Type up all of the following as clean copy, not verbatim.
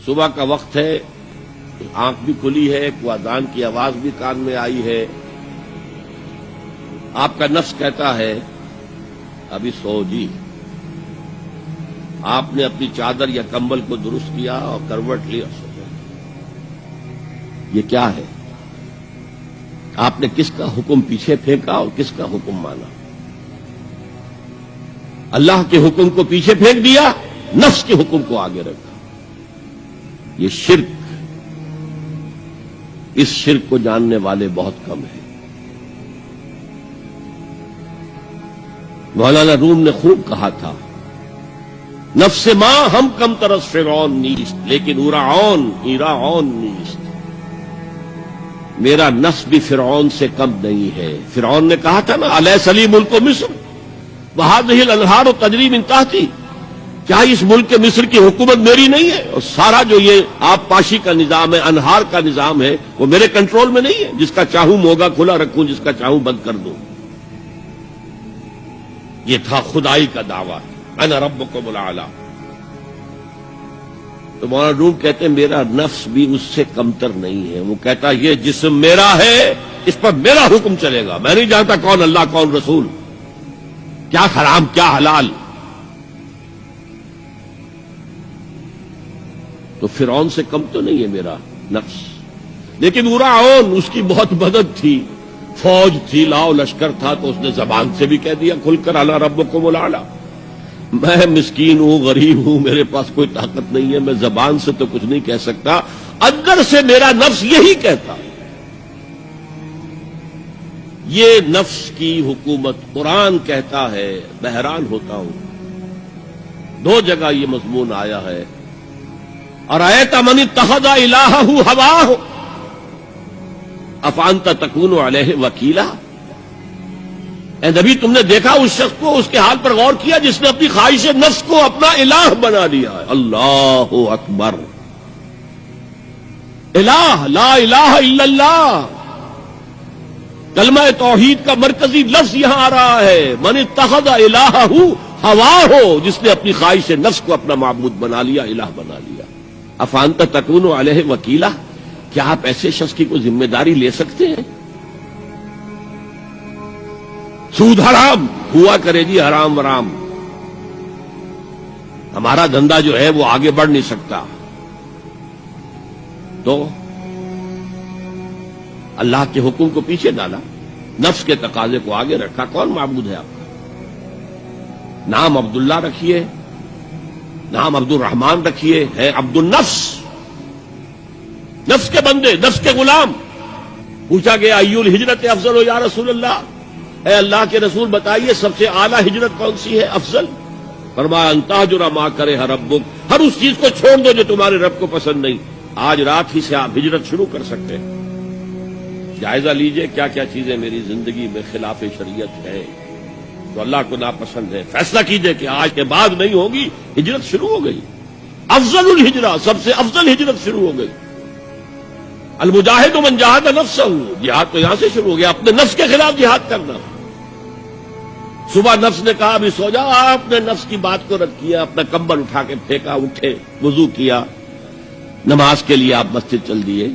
صبح کا وقت ہے، آنکھ بھی کھلی ہے، کوئی اذان کی آواز بھی کان میں آئی ہے، آپ کا نفس کہتا ہے ابھی سو جی۔ آپ نے اپنی چادر یا کمبل کو درست کیا اور کروٹ لی اور سو گئے۔ یہ کیا ہے؟ آپ نے کس کا حکم پیچھے پھینکا اور کس کا حکم مانا؟ اللہ کے حکم کو پیچھے پھینک دیا، نفس کے حکم کو آگے رکھا۔ یہ شرک، اس شرک کو جاننے والے بہت کم ہیں۔ مولانا روم نے خوب کہا تھا، نفس ماں ہم کم ترس فرعون نیست لیکن ایراعون نیست۔ میرا نفس بھی فرعون سے کم نہیں ہے۔ فرعون نے کہا تھا نا، الیس لی ملک مصر وہذہ الانہار تجری من تحتی، کیا اس ملک مصر کی حکومت میری نہیں ہے؟ اور سارا جو یہ آب پاشی کا نظام ہے، انہار کا نظام ہے، وہ میرے کنٹرول میں نہیں ہے؟ جس کا چاہوں موگا کھلا رکھوں، جس کا چاہوں بند کر دوں۔ یہ تھا خدائی کا دعویٰ، انا ربکم الاعلی۔ تو مولانا روم کہتے ہیں میرا نفس بھی اس سے کمتر نہیں ہے۔ وہ کہتا یہ جسم میرا ہے، اس پر میرا حکم چلے گا، میں نہیں جانتا کون اللہ کون رسول، کیا حرام کیا حلال۔ تو فرعون سے کم تو نہیں ہے میرا نفس، لیکن ایراعون اس کی بہت مدد تھی، فوج تھی، لاؤ لشکر تھا، تو اس نے زبان سے بھی کہہ دیا کھل کر انا ربکم الاعلی۔ میں مسکین ہوں، غریب ہوں، میرے پاس کوئی طاقت نہیں ہے، میں زبان سے تو کچھ نہیں کہہ سکتا، اندر سے میرا نفس یہی کہتا۔ یہ نفس کی حکومت قرآن کہتا ہے، میں حیران ہوتا ہوں۔ دو جگہ یہ مضمون آیا ہے، ارأیت من اتخذ الہہ ہواہ افانت تکون علیہ وکیلا۔ اے نبی تم نے دیکھا اس شخص کو، اس کے حال پر غور کیا جس نے اپنی خواہش نفس کو اپنا الہ بنا لیا ہے۔ اللہ اکبر، الہ، لا الہ الا اللہ، کلمہ توحید کا مرکزی لفظ یہاں آ رہا ہے، من اتخذ الہہ ہواہ، جس نے اپنی خواہش نفس کو اپنا معبود بنا لیا، الہ بنا لیا۔ افانت تکون علیہ وکیلا، کیا آپ ایسے شخص کی کوئی ذمہ داری لے سکتے ہیں؟ سود حرام ہوا کرے جی، حرام ورام، ہمارا دھندا جو ہے وہ آگے بڑھ نہیں سکتا۔ تو اللہ کے حکم کو پیچھے ڈالا، نفس کے تقاضے کو آگے رکھا۔ کون معبود ہے آپ کا؟ نام عبداللہ رکھیے، نام عبد الرحمان رکھیے، ہے عبد النفس، نفس کے بندے، نفس کے غلام۔ پوچھا گیا ایو الہجرت افضل ہو یا رسول اللہ، اے اللہ کے رسول بتائیے سب سے اعلیٰ ہجرت کون سی ہے، افضل؟ فرمایا ان تہجر ما کرہ ربک، ہر اس چیز کو چھوڑ دو جو تمہارے رب کو پسند نہیں۔ آج رات ہی سے آپ ہجرت شروع کر سکتے ہیں۔ جائزہ لیجئے کیا کیا چیزیں میری زندگی میں خلاف شریعت ہے، تو اللہ کو ناپسند ہے، فیصلہ کیجئے کہ آج کے بعد نہیں ہوگی۔ ہجرت شروع ہو گئی، افضل الہجرہ، سب سے افضل ہجرت شروع ہو گئی۔ المجاہد من جاہد نفسہ، جہاد تو یہاں سے شروع ہو گیا، اپنے نفس کے خلاف جہاد کرنا۔ صبح نفس نے کہا ابھی سو جا، آپ نے نفس کی بات کو رد کیا، اپنا کمبل اٹھا کے پھینکا، اٹھے، وضو کیا، نماز کے لیے آپ مسجد چل دیے،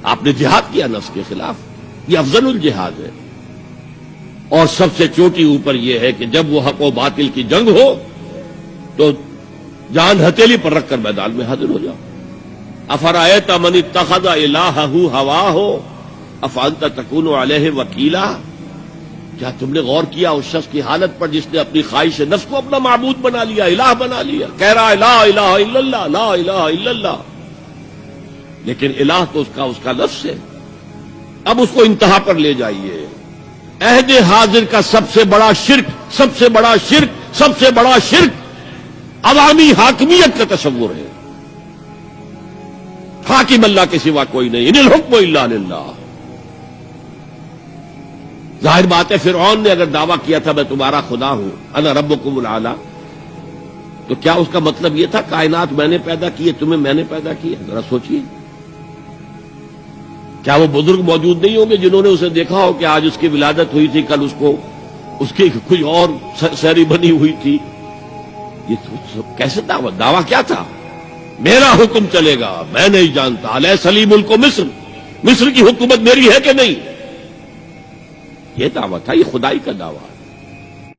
آپ نے جہاد کیا نفس کے خلاف۔ یہ افضل الجہاد ہے۔ اور سب سے چوٹی اوپر یہ ہے کہ جب وہ حق و باطل کی جنگ ہو تو جان ہتھیلی پر رکھ کر میدان میں حاضر ہو جاؤ۔ افرأیت من اتخذ الہہ ہواہ افانت تکون علیہ وکیلا، کیا تم نے غور کیا اس شخص کی حالت پر جس نے اپنی خواہش نفس کو اپنا معبود بنا لیا، الہ بنا لیا، کہہ رہا ہے لا الہ الا اللہ، لا الہ الا اللہ، لیکن الہ تو اس کا لفظ ہے۔ اب اس کو انتہا پر لے جائیے۔ عہد حاضر کا سب سے بڑا شرک، سب سے بڑا شرک، سب سے بڑا شرک عوامی حاکمیت کا تصور ہے۔ حاکم اللہ کے سوا کوئی نہیں، ان الحکم الا للہ۔ ظاہر بات ہے فرعون نے اگر دعویٰ کیا تھا میں تمہارا خدا ہوں، انا ربکم الاعلی، تو کیا اس کا مطلب یہ تھا کائنات میں نے پیدا کی ہے، تمہیں میں نے پیدا کیا؟ ذرا سوچیے، کیا وہ بزرگ موجود نہیں ہوں گے جنہوں نے اسے دیکھا ہو کہ آج اس کی ولادت ہوئی تھی، کل اس کی کوئی اور سیری بنی ہوئی تھی؟ یہ کیسے دعویٰ کیا تھا؟ میرا حکم چلے گا، میں نہیں جانتا الیس لی ملک مصر، مصر کی حکومت میری ہے کہ نہیں؟ یہ دعویٰ تھا، یہ خدائی کا دعویٰ ہے۔